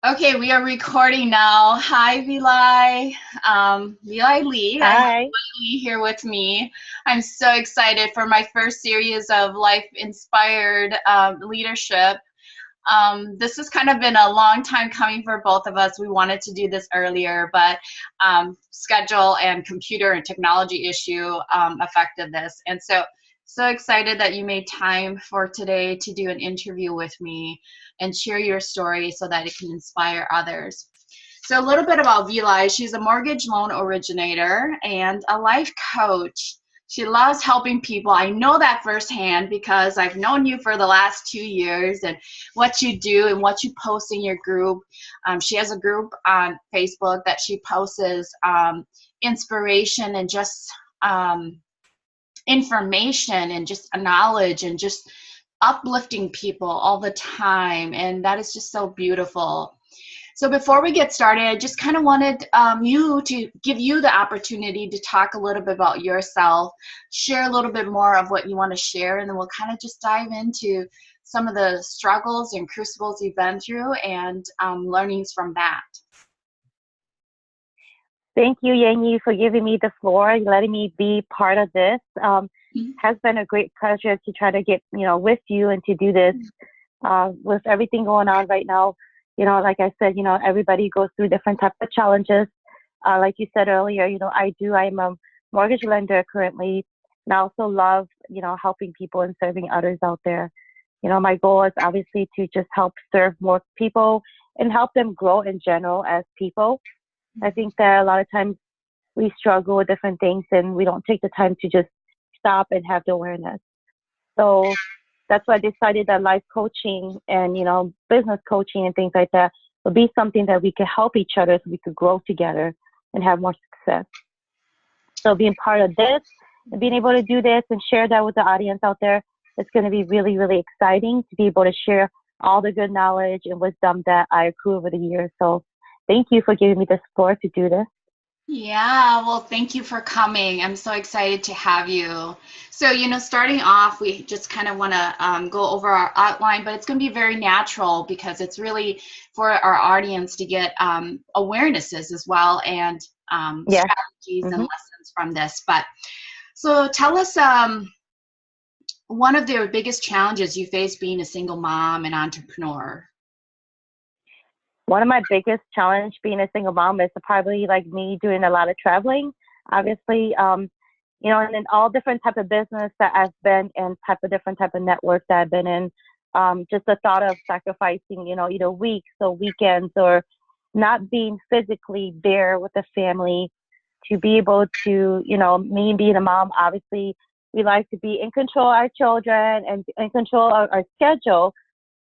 Okay, we are recording now. Hi, Vilay. Vilay Lee. I have Hi. Lee here with me. I'm so excited for my first series of life-inspired leadership. This has kind of been a long time coming for both of us. We wanted to do this earlier, but schedule and computer and technology issue affected this. And so excited that you made time for today to do an interview with me and share your story so that it can inspire others. So a little bit about Vilay. She's a mortgage loan originator and a life coach. She loves helping people. I know that firsthand because I've known you for the last 2 years and what you do and what you post in your group. She has a group on Facebook that she posts inspiration and just information and just knowledge and just uplifting people all the time. And that is just so beautiful. So before we get started, I just kind of wanted you to give you the opportunity to talk a little bit about yourself, share a little bit more of what you want to share, and then we'll kind of just dive into some of the struggles and crucibles you've been through and learnings from that. Thank you, Yanyi, for giving me the floor, letting me be part of this. Mhm. Has been a great pleasure to try to get, with you and to do this with everything going on right now. Like I said, everybody goes through different types of challenges. Like you said earlier, I'm a mortgage lender currently, and I also love, helping people and serving others out there. My goal is obviously to just help serve more people and help them grow in general as people. I think that a lot of times we struggle with different things and we don't take the time to just stop and have the awareness. So that's why I decided that life coaching and, business coaching and things like that would be something that we could help each other so we could grow together and have more success. So being part of this and being able to do this and share that with the audience out there, it's going to be really, really exciting to be able to share all the good knowledge and wisdom that I accrue over the years. So thank you for giving me the support to do this. Yeah, well, thank you for coming. I'm so excited to have you. So, starting off, we just kind of want to go over our outline, but it's going to be very natural because it's really for our audience to get awarenesses as well and Yes. strategies and hmm lessons from this. But so tell us one of the biggest challenges you face being a single mom and entrepreneur. One of my biggest challenge being a single mom is probably like me doing a lot of traveling. Obviously, and in all different type of business that I've been in, type of different type of networks that I've been in. Just the thought of sacrificing, either weeks or weekends or not being physically there with the family to be able to, me being a mom, obviously we like to be in control of our children and in control of our schedule.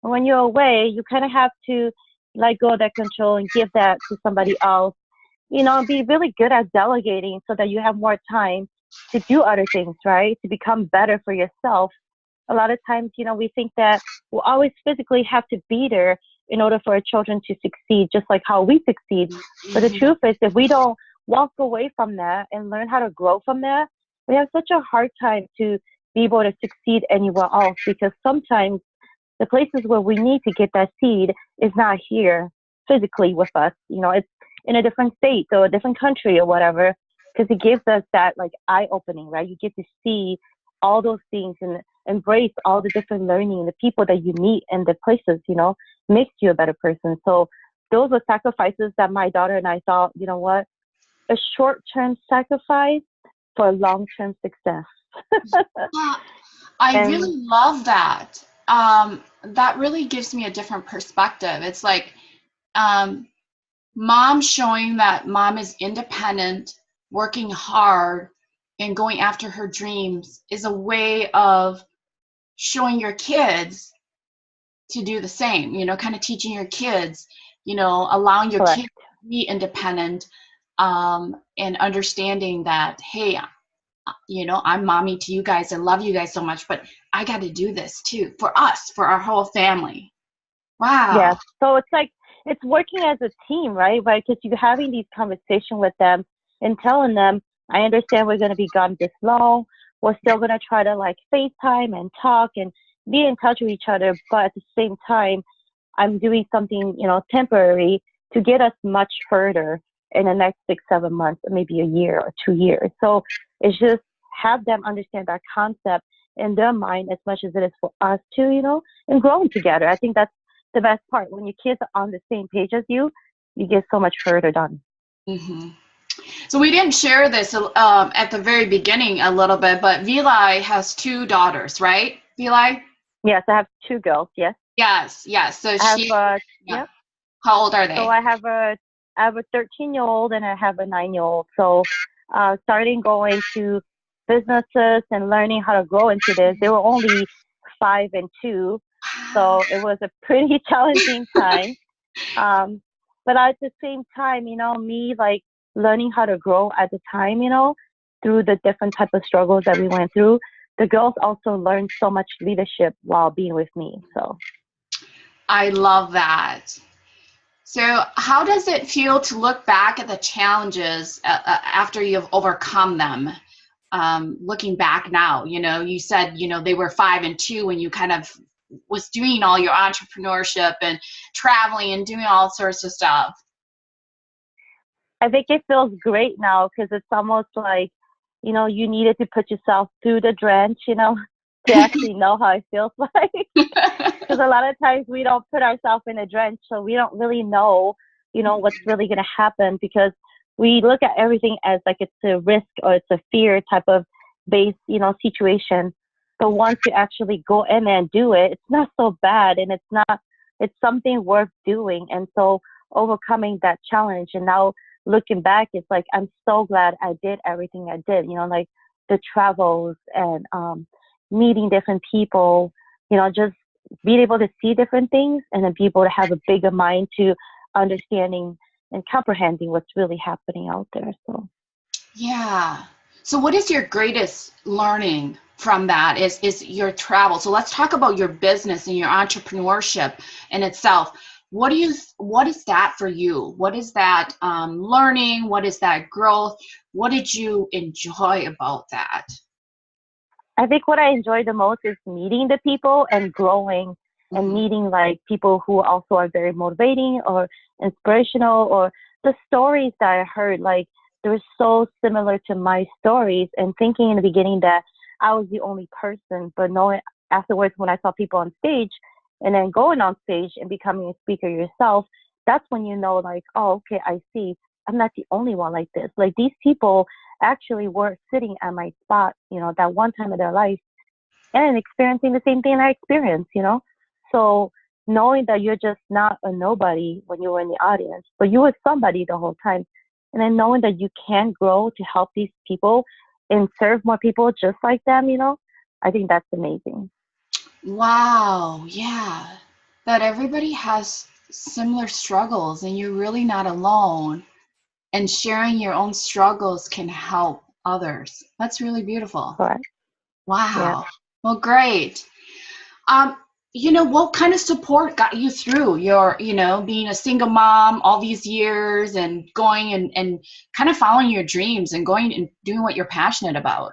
When you're away, you kind of have to let go of that control and give that to somebody else. Be really good at delegating so that you have more time to do other things, right? To become better for yourself. A lot of times, we think that we'll always physically have to be there in order for our children to succeed, just like how we succeed. But the truth is, if we don't walk away from that and learn how to grow from that, we have such a hard time to be able to succeed anywhere else because sometimes the places where we need to get that seed is not here physically with us. It's in a different state or a different country or whatever, because it gives us that like eye opening, right? You get to see all those things and embrace all the different learning and the people that you meet and the places, makes you a better person. So those were sacrifices that my daughter and I thought, what? A short-term sacrifice for long-term success. Yeah, I And really love that. That really gives me a different perspective. It's like um, mom showing that mom is independent, working hard, and going after her dreams is a way of showing your kids to do the same, kind of teaching your kids, allowing your correct. kids to be independent and understanding that, hey, I'm mommy to you guys. I love you guys so much, but I got to do this too for us, for our whole family. Wow. Yes. So it's like it's working as a team, right? Right? Because you're having these conversations with them and telling them, I understand we're going to be gone this long. We're still going to try to like FaceTime and talk and be in touch with each other. But at the same time, I'm doing something, temporary to get us much further in the next 6, 7 months, maybe a year or 2 years. So it's just have them understand that concept in their mind as much as it is for us to, and growing together. I think that's the best part. When your kids are on the same page as you get so much further done. Hmm. So we didn't share this at the very beginning a little bit, but Vilay has two daughters, right? Vilay? Yes, I have two girls. Yes, Yes, yes. So I have. yeah. Yep. How old are So they? I have a 13-year-old and I have a 9-year-old. So, starting going to businesses and learning how to grow into this, they were only 5 and 2, so it was a pretty challenging time. Um, but at the same time, me like learning how to grow at the time, through the different type of struggles that we went through, the girls also learned so much leadership while being with me. So I love that. So, how does it feel to look back at the challenges after you've overcome them? Looking back now, you said, they were 5 and 2 when you kind of was doing all your entrepreneurship and traveling and doing all sorts of stuff. I think it feels great now because it's almost like, you needed to put yourself through the drench, to actually know how it feels like. Because a lot of times we don't put ourselves in a drench, so we don't really know, what's really going to happen because we look at everything as like it's a risk or it's a fear type of base, situation. But once you actually go in and do it, it's not so bad, and it's something worth doing. And so overcoming that challenge, and now looking back, it's like I'm so glad I did everything I did. Like the travels and meeting different people, just being able to see different things and then be able to have a bigger mind to understanding and comprehending what's really happening out there. So Yeah. So what is your greatest learning from that is your travel. So let's talk about your business and your entrepreneurship in itself. What is that for you? What is that learning? What is that growth? What did you enjoy about that? I think what I enjoy the most is meeting the people and growing and Hmm. meeting like people who also are very motivating or inspirational, or the stories that I heard, like they're so similar to my stories, and thinking in the beginning that I was the only person, but knowing afterwards when I saw people on stage and then going on stage and becoming a speaker yourself, that's when you know like, oh, okay, I see. I'm not the only one like this. Like these people actually were sitting at my spot, that one time of their life and experiencing the same thing I experienced, So knowing that you're just not a nobody when you were in the audience, but you were somebody the whole time. And then knowing that you can grow to help these people and serve more people just like them, I think that's amazing. Wow, yeah. That everybody has similar struggles and you're really not alone. And sharing your own struggles can help others. That's really beautiful. Correct. Yeah. Wow. Well, great. Um, what kind of support got you through your, being a single mom all these years and going and kind of following your dreams and going and doing what you're passionate about?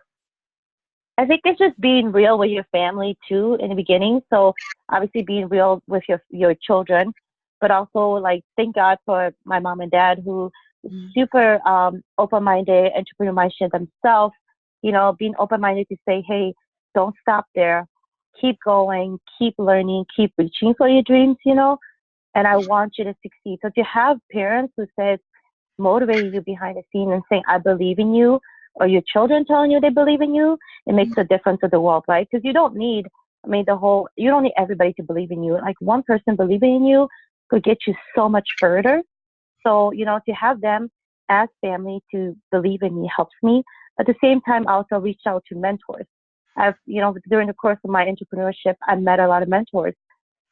I think it's just being real with your family too in the beginning. So obviously being real with your children, but also like thank God for my mom and dad who is Mm. super open minded, entrepreneur minded themselves. Being open minded to say, hey, don't stop there, keep going, keep learning, keep reaching for your dreams. And I want you to succeed. So to have parents who says motivating you behind the scene and saying, I believe in you, or your children telling you they believe in you, it makes a difference to the world, right? Because you don't need, you don't need everybody to believe in you. Like one person believing in you could get you so much further. So, to have them as family to believe in me helps me. At the same time, I also reached out to mentors. During the course of my entrepreneurship, I met a lot of mentors,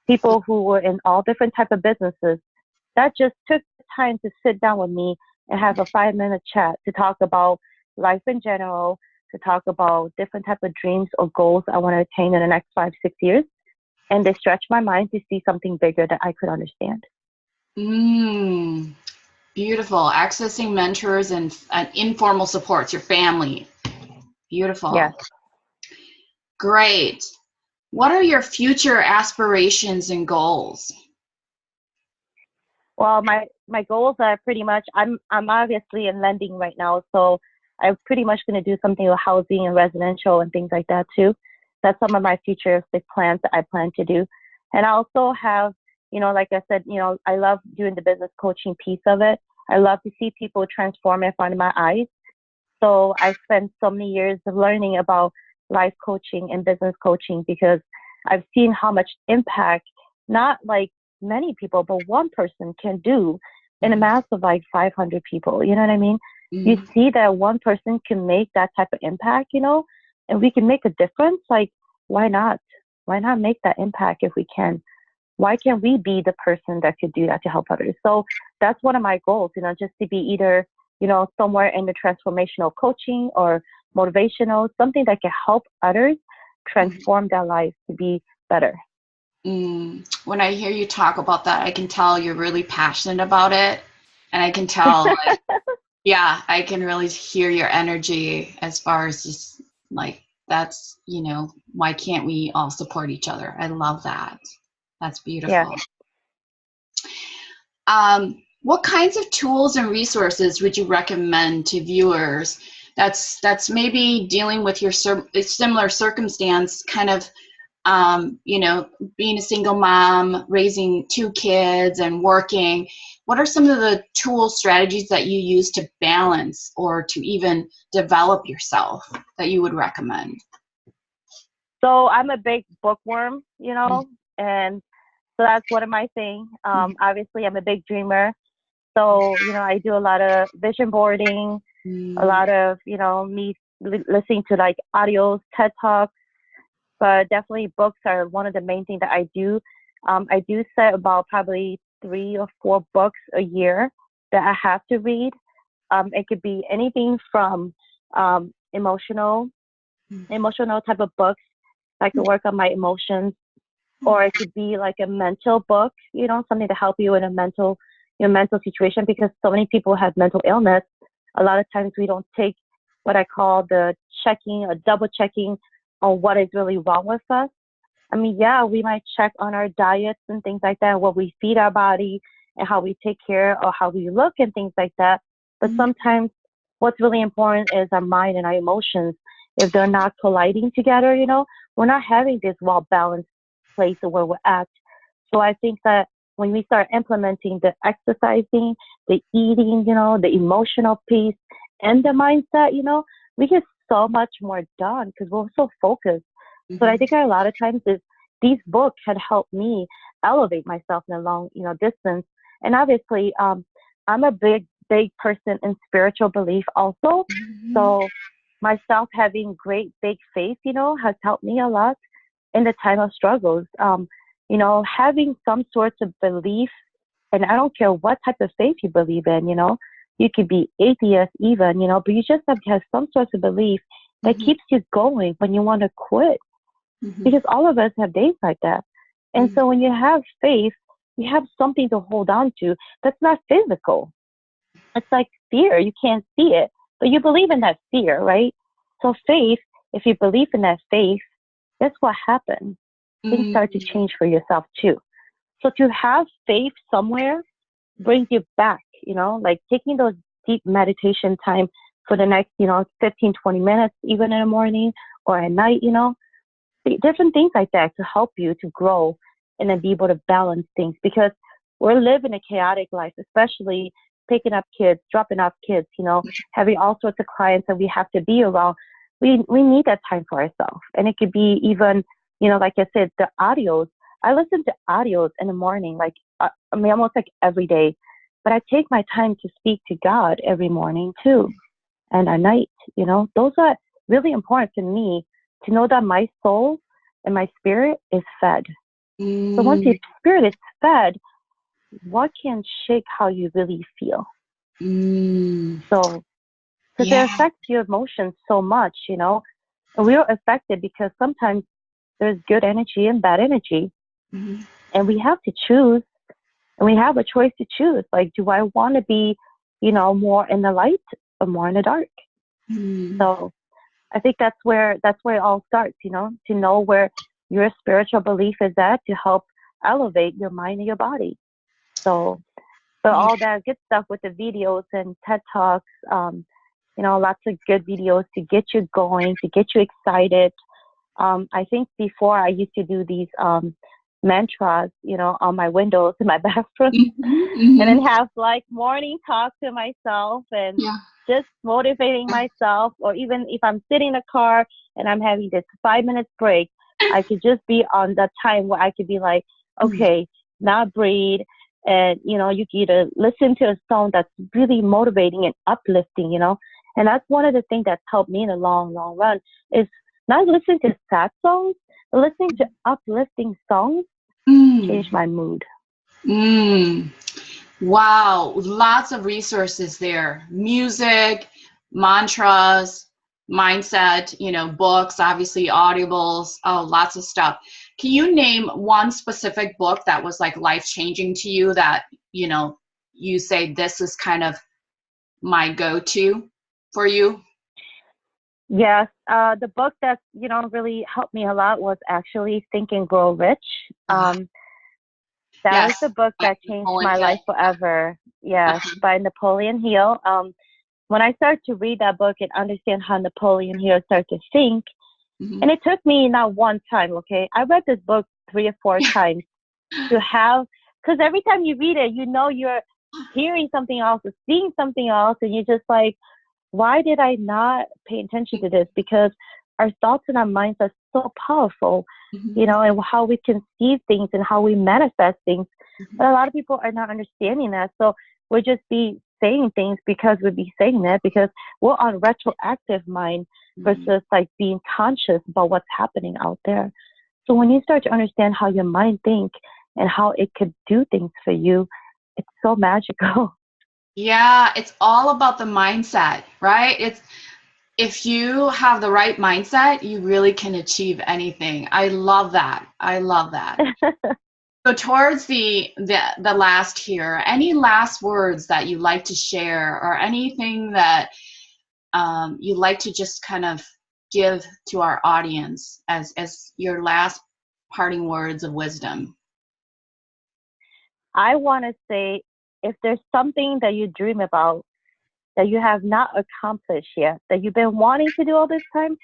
people who were in all different type of businesses that just took the time to sit down with me and have a 5 minute chat to talk about life in general, to talk about different type of dreams or goals I want to attain in the next 5, 6 years. And they stretched my mind to see something bigger that I could understand. Mm, beautiful. Accessing mentors and informal supports, your family. Yes. Beautiful. Great. What are your future aspirations and goals? Well, my goals are pretty much I'm obviously in lending right now, so I'm pretty much going to do something with housing and residential and things like that too. That's some of my futuristic plans that I plan to do. And I also have, like I said, I love doing the business coaching piece of it. I love to see people transform in front of my eyes. So I spent so many years of learning about life coaching and business coaching because I've seen how much impact not like many people, but one person can do in a Mm-hmm. mass of like 500 people. You know what I mean? You Mm-hmm. see that one person can make that type of impact, and we can make a difference. Like, why not? Why not make that impact if we can? Why can't we be the person that could do that to help others? So that's one of my goals, just to be either, somewhere in the transformational coaching or motivational, something that can help others transform their lives to be better. When I hear you talk about that, I can tell you're really passionate about it. And I can tell, like, yeah, I can really hear your energy as far as just like, that's, why can't we all support each other? I love that. That's Yeah. beautiful. What kinds of tools and resources would you recommend to viewers that's maybe dealing with your similar circumstance, kind of, being a single mom, raising two kids and working? What are some of the tool strategies that you use to balance or to even develop yourself that you would recommend? So I'm a big bookworm, and so that's one of my things. Obviously, I'm a big dreamer. So, I do a lot of vision boarding, a Mm-hmm. lot of, me listening to like audios, TED Talks, but definitely books are one of the main things that I do. I do set about probably 3 or 4 books a year that I have to read. It could be anything from emotional type of books that could work on my emotions, or it could be like a mental book, something to help you in a your mental situation, because so many people have mental illness. A lot of times we don't take what I call the checking or double checking on what is really wrong with us. I mean, yeah, we might check on our diets and things like that, what we feed our body and how we take care or how we look and things like that. But sometimes what's really important is our mind and our emotions. If they're not colliding together, we're not having this well balanced place where we're at. So I think that when we start implementing the exercising, the eating, the emotional piece and the mindset, we get so much more done because we're so focused. But I Mm-hmm. think a lot of times is these books had helped me elevate myself in a long, distance. And obviously, I'm a big person in spiritual belief also. Mm-hmm. So myself having great big faith, has helped me a lot in the time of struggles. Having some sorts of belief, and I don't care what type of faith you believe in, you could be atheist even, but you just have to have some sort of belief that Mm-hmm. keeps you going when you want to quit, Mm-hmm. because all of us have days like that. And Mm-hmm. so when you have faith, you have something to hold on to that's not physical. It's like fear. You can't see it, but you believe in that fear, right? So faith, if you believe in that faith, that's what happens. Things start to Mm-hmm. change for yourself too. So to have faith somewhere brings you back, like taking those deep meditation time for the next, 15, 20 minutes, even in the morning or at night, different things like that to help you to grow and then be able to balance things, because we're living a chaotic life, especially picking up kids, dropping off kids, having all sorts of clients that we have to be around. We need that time for ourselves. And it could be even, like I said, the audios. I listen to audios in the morning, like, I mean, almost like every day, but I take my time to speak to God every morning too. And at night, those are really important to me, to know that my soul and my spirit is fed. So once your spirit is fed, what can shake how you really feel? Mm-hmm. So, because Yeah. it affects your emotions so much, and we're affected because sometimes there's good energy and bad energy, Mm-hmm. and we have to choose, and we have a choice to choose. Like, do I want to be, more in the light or more in the dark? Mm-hmm. So I think that's where it all starts, to know where your spiritual belief is at to help elevate your mind and your body. So So all that good stuff with the videos and TED Talks, lots of good videos to get you going, to get you excited. I think before I used to do these mantras, on my windows in my bathroom, and then have like morning talk to myself and Yeah. just motivating myself. Or even if I'm sitting in a car and I'm having this 5 minutes break, I could just be on that time where I could be like, okay, now breathe. And, you can either listen to a song that's really motivating and uplifting, and that's one of the things that's helped me in the long, long run is not listening to sad songs, but listening to uplifting songs change my mood. Wow, lots of resources there. Music, mantras, mindset, books, obviously audibles, lots of stuff. Can you name one specific book that was like life-changing to you that, you say this is kind of my go-to for you? Yes, the book that, really helped me a lot was actually Think and Grow Rich. That is Yes, the book by that changed Napoleon my Hill. life forever. Yes, by Napoleon Hill. When I started to read that book and understand how Napoleon Hill started to think, and it took me not one time, okay? I read this book 3 or 4 times to have, because every time you read it, you're hearing something else or seeing something else, and you're just like, why did I not pay attention to this? Because our thoughts and our minds are so powerful, and how we conceive things and how we manifest things. But a lot of people are not understanding that. So we'll just be saying things because we'll be saying it because we're on retroactive mind versus like being conscious about what's happening out there. So when you start to understand how your mind thinks and how it could do things for you, it's so magical. Yeah, it's all about the mindset, right? If you have the right mindset, you really can achieve anything. I love that. I love that. So towards the last here, any last words that you like to share or anything that you like to just kind of give to our audience as your last parting words of wisdom? I want to say if there's something that you dream about that you have not accomplished yet, that you've been wanting to do all this time,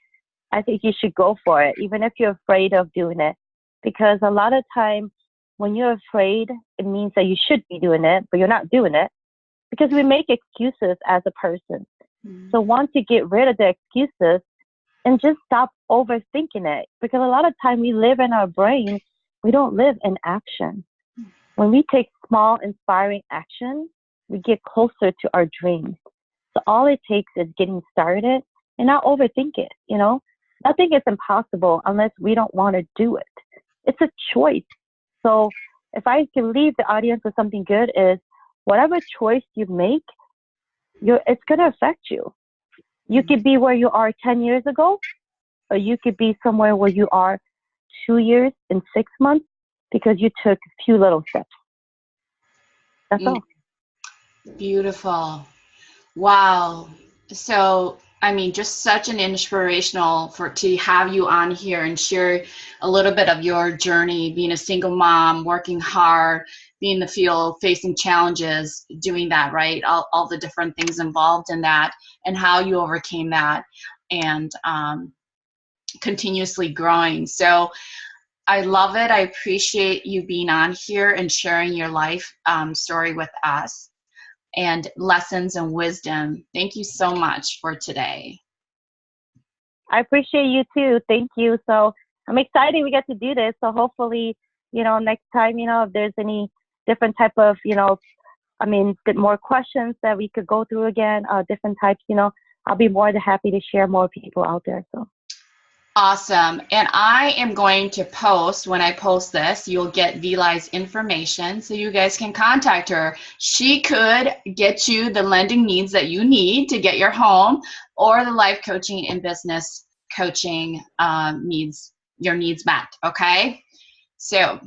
I think you should go for it, even if you're afraid of doing it. Because a lot of time when you're afraid, it means that you should be doing it, but you're not doing it because we make excuses as a person. So once you get rid of the excuses and just stop overthinking it, because a lot of time we live in our brain, we don't live in action. When we take small, inspiring action, we get closer to our dreams. So all it takes is getting started and not overthink it, Nothing is impossible unless we don't want to do it. It's a choice. So if I can leave the audience with something good is whatever choice you make, it's going to affect you. You could be where you are 10 years ago, or you could be somewhere where you are 2 years and 6 months because you took a few little steps. That's all. Beautiful. Wow. So, I mean, just such an inspirational to have you on here and share a little bit of your journey, being a single mom, working hard, being in the field, facing challenges, doing that, right? All the different things involved in that and how you overcame that and continuously growing. So I love it. I appreciate you being on here and sharing your life story with us and lessons and wisdom. Thank you so much for today. I appreciate you too. Thank you. So I'm excited we get to do this. So hopefully, next time, if there's any different type of, more questions that we could go through again, different types, I'll be more than happy to share more people out there. So. Awesome. And I am going to post, when I post this, you'll get Vilay's information so you guys can contact her. She could get you the lending needs that you need to get your home or the life coaching and business coaching needs, your needs met. Okay. So